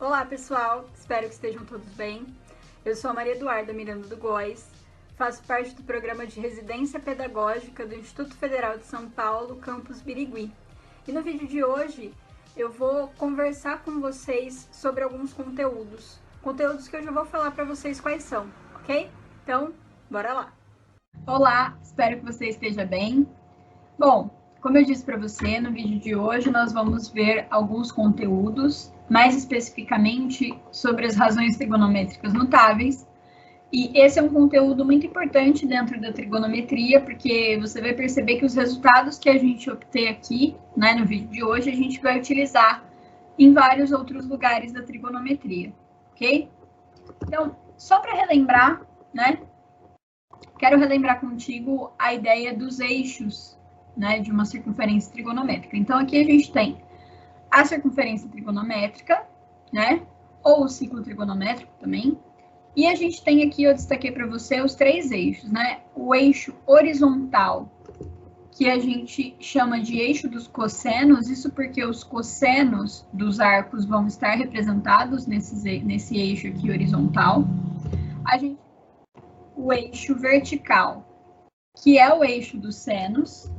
Olá, pessoal! Espero que estejam todos bem. Eu sou a Maria Eduarda Miranda do Góes, faço parte do programa de residência pedagógica do Instituto Federal de São Paulo, campus Birigui. E no vídeo de hoje eu vou conversar com vocês sobre alguns conteúdos que eu já vou falar para vocês quais são, ok? Então, bora lá! Olá, espero que você esteja bem. Bom, como eu disse para você, no vídeo de hoje nós vamos ver alguns conteúdos, mais especificamente sobre as razões trigonométricas notáveis. E esse é um conteúdo muito importante dentro da trigonometria, porque você vai perceber que os resultados que a gente obter aqui, né, no vídeo de hoje, a gente vai utilizar em vários outros lugares da trigonometria, ok? Então, só para relembrar, né, quero relembrar contigo a ideia dos eixos, né, de uma circunferência trigonométrica. Então, aqui a gente tem a circunferência trigonométrica, né, ou o ciclo trigonométrico também, e a gente tem aqui, eu destaquei para você, os três eixos, né, o eixo horizontal, que a gente chama de eixo dos cossenos, isso porque os cossenos dos arcos vão estar representados nesse eixo aqui horizontal. A gente tem o eixo vertical, que é o eixo dos senos,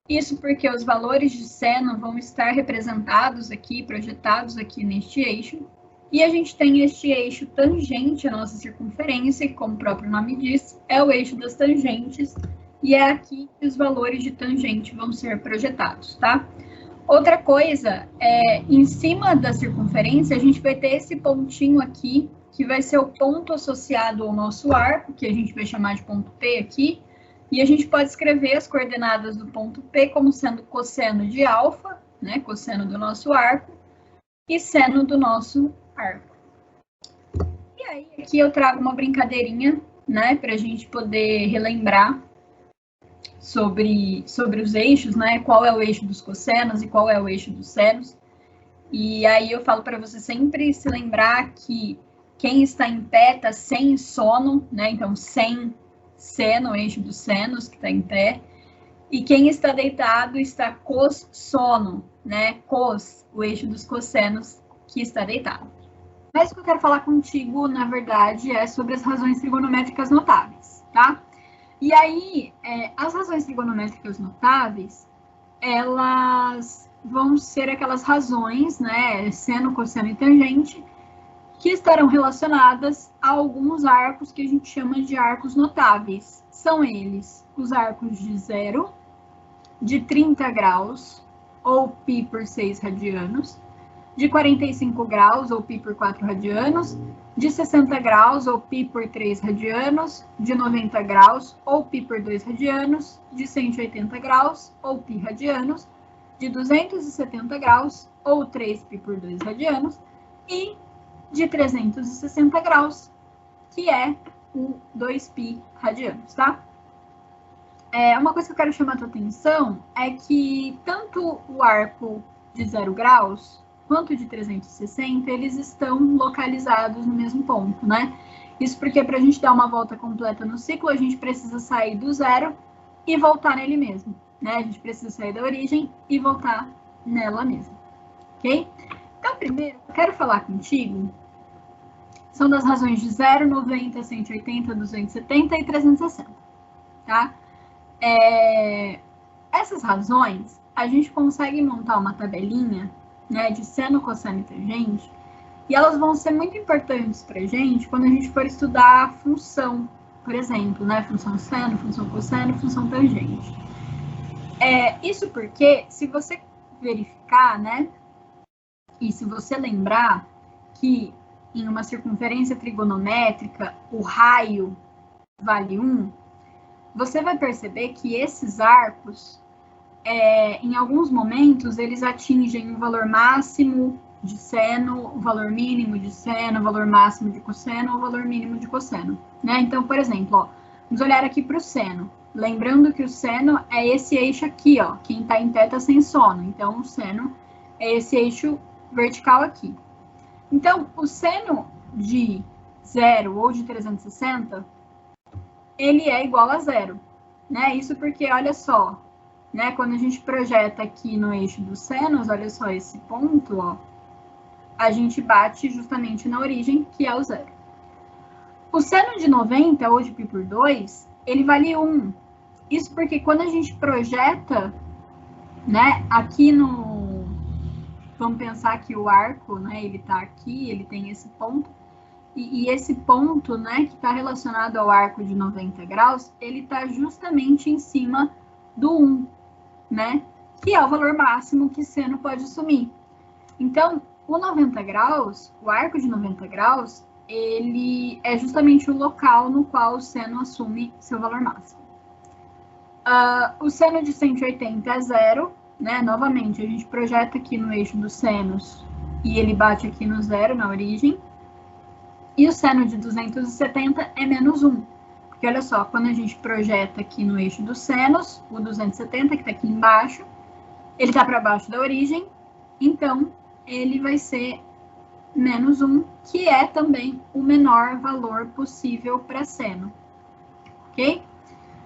isso porque os valores de seno vão estar representados aqui, projetados aqui neste eixo. E a gente tem este eixo tangente à nossa circunferência, que, como o próprio nome diz, é o eixo das tangentes. E é aqui que os valores de tangente vão ser projetados, tá? Outra coisa, em cima da circunferência, a gente vai ter esse pontinho aqui, que vai ser o ponto associado ao nosso arco, que a gente vai chamar de ponto P aqui. E a gente pode escrever as coordenadas do ponto P como sendo cosseno de alfa, né, cosseno do nosso arco, e seno do nosso arco. E aí, aqui eu trago uma brincadeirinha, né, para a gente poder relembrar sobre os eixos, né, qual é o eixo dos cossenos e qual é o eixo dos senos. E aí eu falo para você sempre se lembrar que quem está em pé está sem sono, né, então sem seno, eixo dos senos, que está em pé, e quem está deitado está cossono, né? Cos, o eixo dos cossenos, que está deitado. Mas o que eu quero falar contigo, na verdade, é sobre as razões trigonométricas notáveis, tá? E aí, as razões trigonométricas notáveis, elas vão ser aquelas razões, né? Seno, cosseno e tangente, que estarão relacionadas a alguns arcos que a gente chama de arcos notáveis. São eles os arcos de 0, de 30 graus, ou π por 6 radianos, de 45 graus, ou π por 4 radianos, de 60 graus, ou π por 3 radianos, de 90 graus, ou π por 2 radianos, de 180 graus, ou π radianos, de 270 graus, ou 3π por 2 radianos, e de 360 graus, que é o 2π radianos, tá? Uma coisa que eu quero chamar a tua atenção é que tanto o arco de 0 graus quanto de 360, eles estão localizados no mesmo ponto, né? Isso porque para a gente dar uma volta completa no ciclo, a gente precisa sair do zero e voltar nele mesmo, né? A gente precisa sair da origem e voltar nela mesma, ok? Então, primeiro, eu quero falar contigo são das razões de 0, 90, 180, 270 e 360, tá? Essas razões, a gente consegue montar uma tabelinha, né, de seno, cosseno e tangente, e elas vão ser muito importantes para a gente quando a gente for estudar a função, por exemplo, né, função seno, função cosseno, função tangente. Isso porque, se você verificar, né, e se você lembrar que em uma circunferência trigonométrica o raio vale 1, você vai perceber que esses arcos, em alguns momentos, eles atingem o valor máximo de seno, o valor mínimo de seno, o valor máximo de cosseno, o valor mínimo de cosseno, né? Então, por exemplo, ó, vamos olhar aqui para o seno. Lembrando que o seno é esse eixo aqui, ó. Quem está em pé está sem sono. Então, o seno é esse eixo vertical aqui. Então, o seno de 0 ou de 360, ele é igual a 0, né? Isso porque, olha só, né? Quando a gente projeta aqui no eixo dos senos, olha só esse ponto, ó. a gente bate justamente na origem, que é o 0. O seno de 90, ou de π por 2, ele vale 1. Isso porque quando a gente projeta, né, aqui no... Vamos pensar que o arco, né, ele tá aqui, ele tem esse ponto. E esse ponto, né, que está relacionado ao arco de 90 graus, ele está justamente em cima do 1, né, que é o valor máximo que seno pode assumir. Então, o 90 graus, o arco de 90 graus, ele é justamente o local no qual o seno assume seu valor máximo. O seno de 180 é 0, né? Novamente, a gente projeta aqui no eixo dos senos e ele bate aqui no 0, na origem. E o seno de 270 é menos 1. Porque olha só, quando a gente projeta aqui no eixo dos senos, o 270, que está aqui embaixo, ele está para baixo da origem, então ele vai ser menos 1, que é também o menor valor possível para seno. Ok?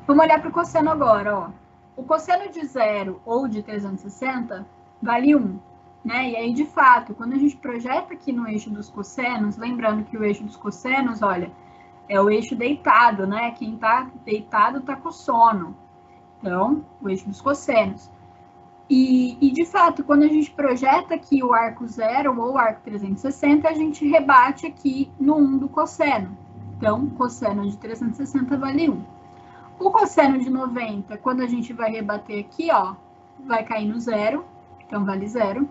Vamos olhar para o cosseno agora, ó. O cosseno de 0 ou de 360 vale 1, né? E aí, de fato, quando a gente projeta aqui no eixo dos cossenos, lembrando que o eixo dos cossenos, olha, é o eixo deitado, né? Quem tá deitado tá com sono. Então, o eixo dos cossenos. E de fato, quando a gente projeta aqui o arco 0 ou o arco 360, a gente rebate aqui no 1 do cosseno. Então, cosseno de 360 vale 1. O cosseno de 90, quando a gente vai rebater aqui, ó, vai cair no 0, então vale 0.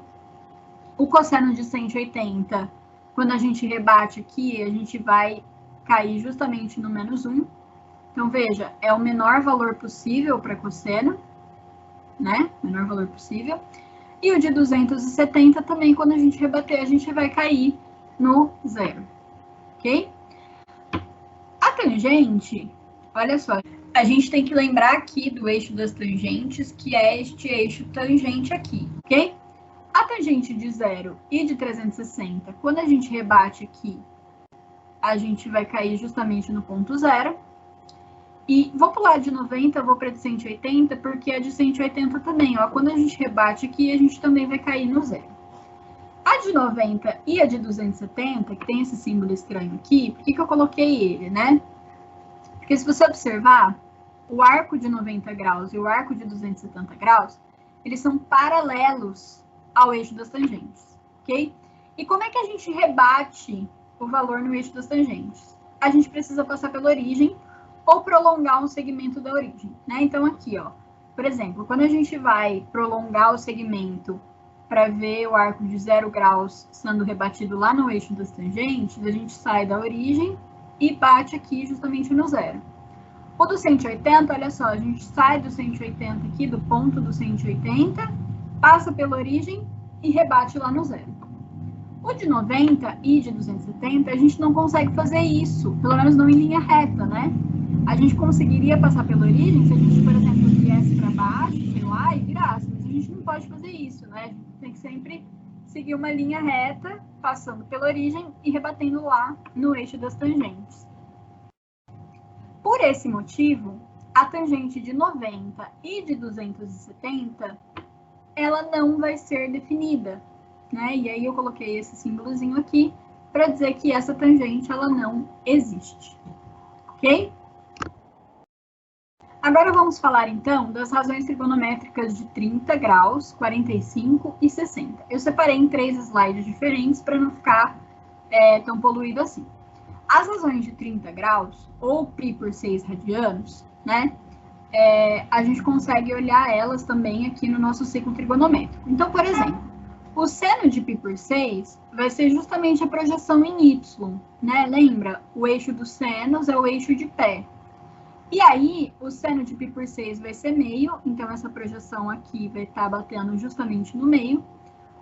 O cosseno de 180, quando a gente rebate aqui, a gente vai cair justamente no menos 1. Então, veja, é o menor valor possível para cosseno, né? Menor valor possível. E o de 270 também, quando a gente rebater, a gente vai cair no 0, ok? A tangente, olha só, a gente tem que lembrar aqui do eixo das tangentes, que é este eixo tangente aqui, ok? A tangente de 0 e de 360, quando a gente rebate aqui, a gente vai cair justamente no ponto 0. E vou pular de 90, vou para de 180, porque a de 180 também, ó. Quando a gente rebate aqui, a gente também vai cair no 0. A de 90 e a de 270, que tem esse símbolo estranho aqui, por que eu coloquei ele, né? Porque se você observar, o arco de 90 graus e o arco de 270 graus, eles são paralelos ao eixo das tangentes, ok? E como é que a gente rebate o valor no eixo das tangentes? A gente precisa passar pela origem ou prolongar um segmento da origem, né? Então, aqui, ó, por exemplo, quando a gente vai prolongar o segmento para ver o arco de 0 graus sendo rebatido lá no eixo das tangentes, a gente sai da origem e bate aqui justamente no 0. O do 180, olha só, a gente sai do 180 aqui, do ponto do 180, passa pela origem e rebate lá no 0. O de 90 e de 270, a gente não consegue fazer isso, pelo menos não em linha reta, né? A gente conseguiria passar pela origem se a gente, por exemplo, viesse para baixo, sei lá, e virasse, mas a gente não pode fazer isso, né? A gente tem que sempre seguir uma linha reta, passando pela origem e rebatendo lá no eixo das tangentes. Por esse motivo, a tangente de 90 e de 270, ela não vai ser definida, né? E aí eu coloquei esse símbolozinho aqui para dizer que essa tangente, ela não existe, ok? Agora vamos falar, então, das razões trigonométricas de 30 graus, 45 e 60. Eu separei em 3 slides diferentes para não ficar tão poluído assim. As razões de 30 graus, ou π por 6 radianos, né, a gente consegue olhar elas também aqui no nosso ciclo trigonométrico. Então, por exemplo, o seno de π por 6 vai ser justamente a projeção em y, né? Lembra? O eixo dos senos é o eixo de pé. E aí, o seno de π por 6 vai ser meio, então essa projeção aqui vai estar batendo justamente no meio.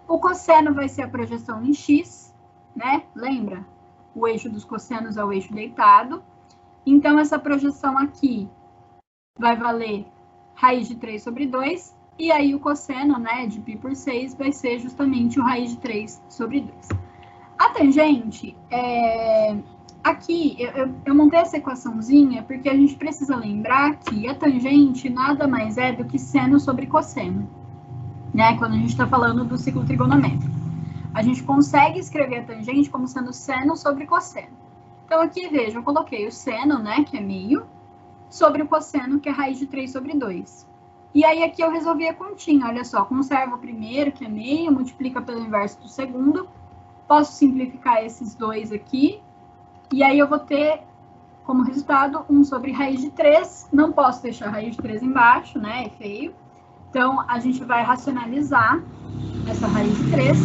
O cosseno vai ser a projeção em x, né? Lembra? O eixo dos cossenos é o eixo deitado. Então, essa projeção aqui vai valer raiz de 3 sobre 2. E aí, o cosseno, né, de π por 6 vai ser justamente o raiz de 3 sobre 2. A tangente, aqui, eu montei essa equaçãozinha porque a gente precisa lembrar que a tangente nada mais é do que seno sobre cosseno, né? Quando a gente está falando do ciclo trigonométrico. a gente consegue escrever a tangente como sendo seno sobre cosseno. Então, aqui, veja, eu coloquei o seno, né, que é meio, sobre o cosseno, que é raiz de 3 sobre 2. E aí, aqui eu resolvi a continha, olha só, conserva o primeiro, que é meio, multiplica pelo inverso do segundo, posso simplificar esses dois aqui, e aí eu vou ter, como resultado, 1 sobre raiz de 3, não posso deixar a raiz de 3 embaixo, né, é feio. Então, a gente vai racionalizar essa raiz de 3,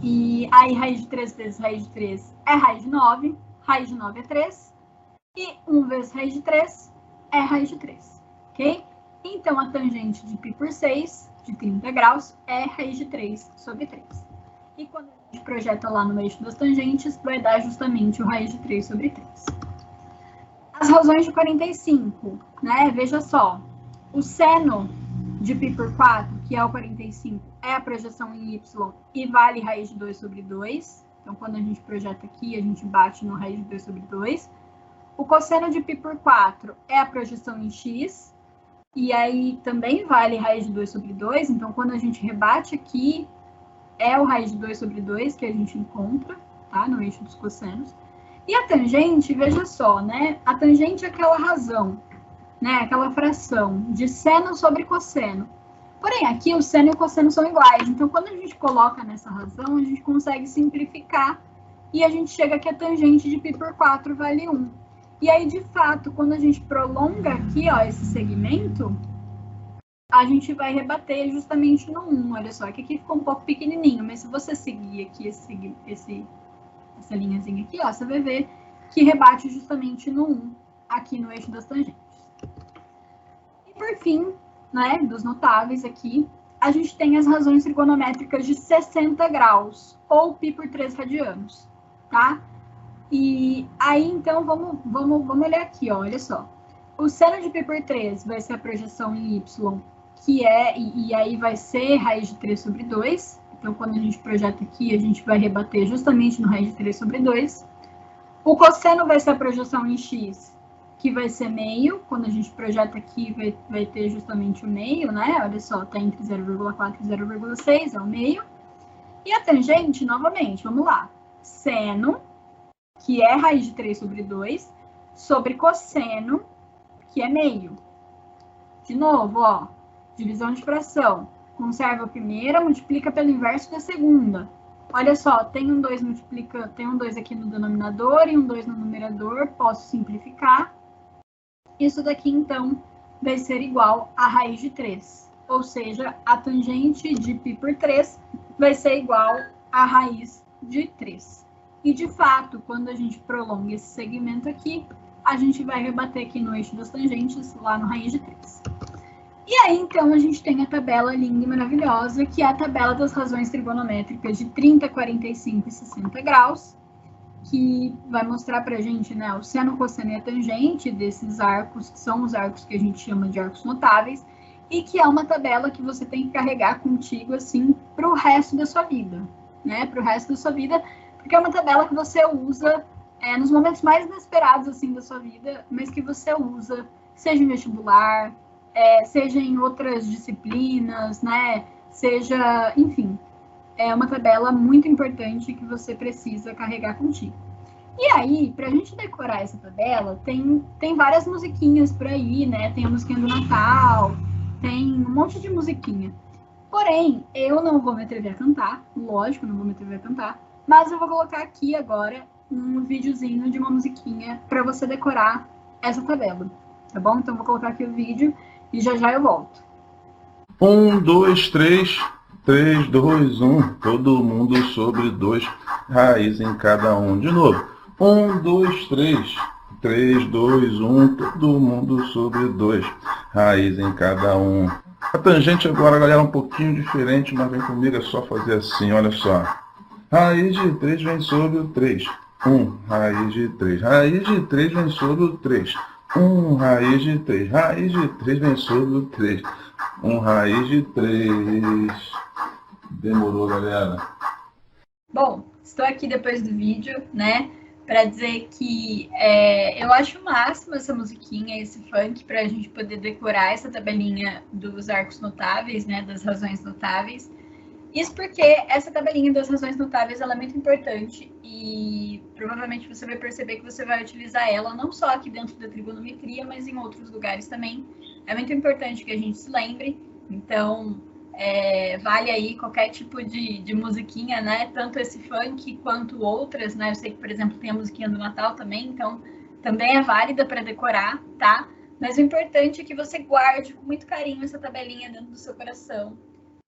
e aí raiz de 3 vezes raiz de 3 é raiz de 9 é 3, e 1 vezes raiz de 3 é raiz de 3, ok? Então, a tangente de π por 6, de 30 graus, é raiz de 3 sobre 3. E quando a gente projeta lá no eixo das tangentes, vai dar justamente o raiz de 3 sobre 3. As razões de 45, né? Veja só, o seno de π por 4, que é o 45, é a projeção em y e vale raiz de 2 sobre 2. Então, quando a gente projeta aqui, a gente bate no raiz de 2 sobre 2. O cosseno de π por 4 é a projeção em x, e aí também vale raiz de 2 sobre 2. Então, quando a gente rebate aqui, é o raiz de 2 sobre 2 que a gente encontra, tá? No eixo dos cossenos. E a tangente, veja só, né? A tangente é aquela razão, né? Aquela fração de seno sobre cosseno. Porém, aqui o seno e o cosseno são iguais. Então, quando a gente coloca nessa razão, a gente consegue simplificar e a gente chega que a tangente de π por 4 vale 1. E aí, de fato, quando a gente prolonga aqui, ó, esse segmento, a gente vai rebater justamente no 1. Olha só, que aqui ficou um pouco pequenininho, mas se você seguir aqui essa linhazinha aqui, ó, você vai ver que rebate justamente no 1, aqui no eixo das tangentes. E por fim, né, dos notáveis aqui, a gente tem as razões trigonométricas de 60 graus, ou π por 3 radianos, tá? E aí, então, vamos olhar aqui, ó, olha só. O seno de π por 3 vai ser a projeção em y, que é, e aí vai ser raiz de 3 sobre 2. Então, quando a gente projeta aqui, a gente vai rebater justamente no raiz de 3 sobre 2. O cosseno vai ser a projeção em x, que vai ser meio. Quando a gente projeta aqui, vai ter justamente o meio, né? Olha só, tá entre 0,4 e 0,6, é o meio. E a tangente, novamente, vamos lá. Seno, que é raiz de 3 sobre 2, sobre cosseno, que é meio. De novo, ó, divisão de fração. Conserva a primeira, multiplica pelo inverso da segunda. Olha só, tem um 2 aqui no denominador e um 2 no numerador, posso simplificar. Isso daqui, então, vai ser igual a raiz de 3. Ou seja, a tangente de π por 3 vai ser igual a raiz de 3. E, de fato, quando a gente prolonga esse segmento aqui, a gente vai rebater aqui no eixo das tangentes, lá no raiz de 3. E aí, então, a gente tem a tabela linda e maravilhosa, que é a tabela das razões trigonométricas de 30, 45 e 60 graus, que vai mostrar pra gente, né, o seno, cosseno e a tangente desses arcos, que são os arcos que a gente chama de arcos notáveis, e que é uma tabela que você tem que carregar contigo, assim, pro resto da sua vida, né, pro resto da sua vida, porque é uma tabela que você usa nos momentos mais inesperados, assim, da sua vida, mas que você usa, seja em vestibular, seja em outras disciplinas, né, seja, enfim, é uma tabela muito importante que você precisa carregar contigo. E aí, pra gente decorar essa tabela, tem várias musiquinhas por aí, né, tem a musiquinha do Natal, tem um monte de musiquinha. Porém, eu não vou me atrever a cantar, lógico, não vou me atrever a cantar, mas eu vou colocar aqui agora um videozinho de uma musiquinha para você decorar essa tabela, tá bom? Então, vou colocar aqui o vídeo e já já eu volto. 1, 2, 3, 3, 2, 1, todo mundo sobre 2, raiz em cada um. De novo. 1, 2, 3, 3, 2, 1, todo mundo sobre 2, raiz em cada um. A tangente agora, galera, é um pouquinho diferente, mas vem comigo, é só fazer assim, olha só. Raiz de 3 vem sobre o 3. 1, raiz de 3. Raiz de 3 vem sobre o 3. 1, raiz de 3. Raiz de 3 vem sobre o 3. 1, raiz de 3. Demorou, galera. Bom, estou aqui depois do vídeo, né, para dizer que eu acho o máximo essa musiquinha, esse funk, para a gente poder decorar essa tabelinha dos arcos notáveis, né, das razões notáveis. Isso porque essa tabelinha das razões notáveis ela é muito importante e provavelmente você vai perceber que você vai utilizar ela não só aqui dentro da trigonometria, mas em outros lugares também. É muito importante que a gente se lembre, então vale aí qualquer tipo de musiquinha, né? Tanto esse funk quanto outras, né? Eu sei que, por exemplo, tem a musiquinha do Natal também, então também é válida para decorar, tá? Mas o importante é que você guarde com muito carinho essa tabelinha dentro do seu coração,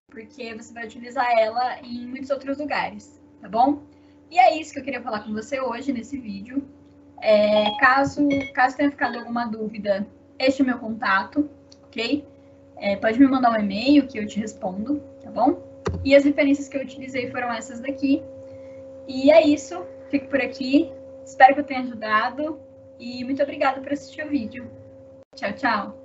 porque você vai utilizar ela em muitos outros lugares, tá bom? E é isso que eu queria falar com você hoje nesse vídeo. Caso tenha ficado alguma dúvida, este é o meu contato, ok? Pode me mandar um e-mail que eu te respondo, tá bom? E as referências que eu utilizei foram essas daqui. E é isso, fico por aqui. Espero que eu tenha ajudado e muito obrigada por assistir o vídeo. Tchau, tchau!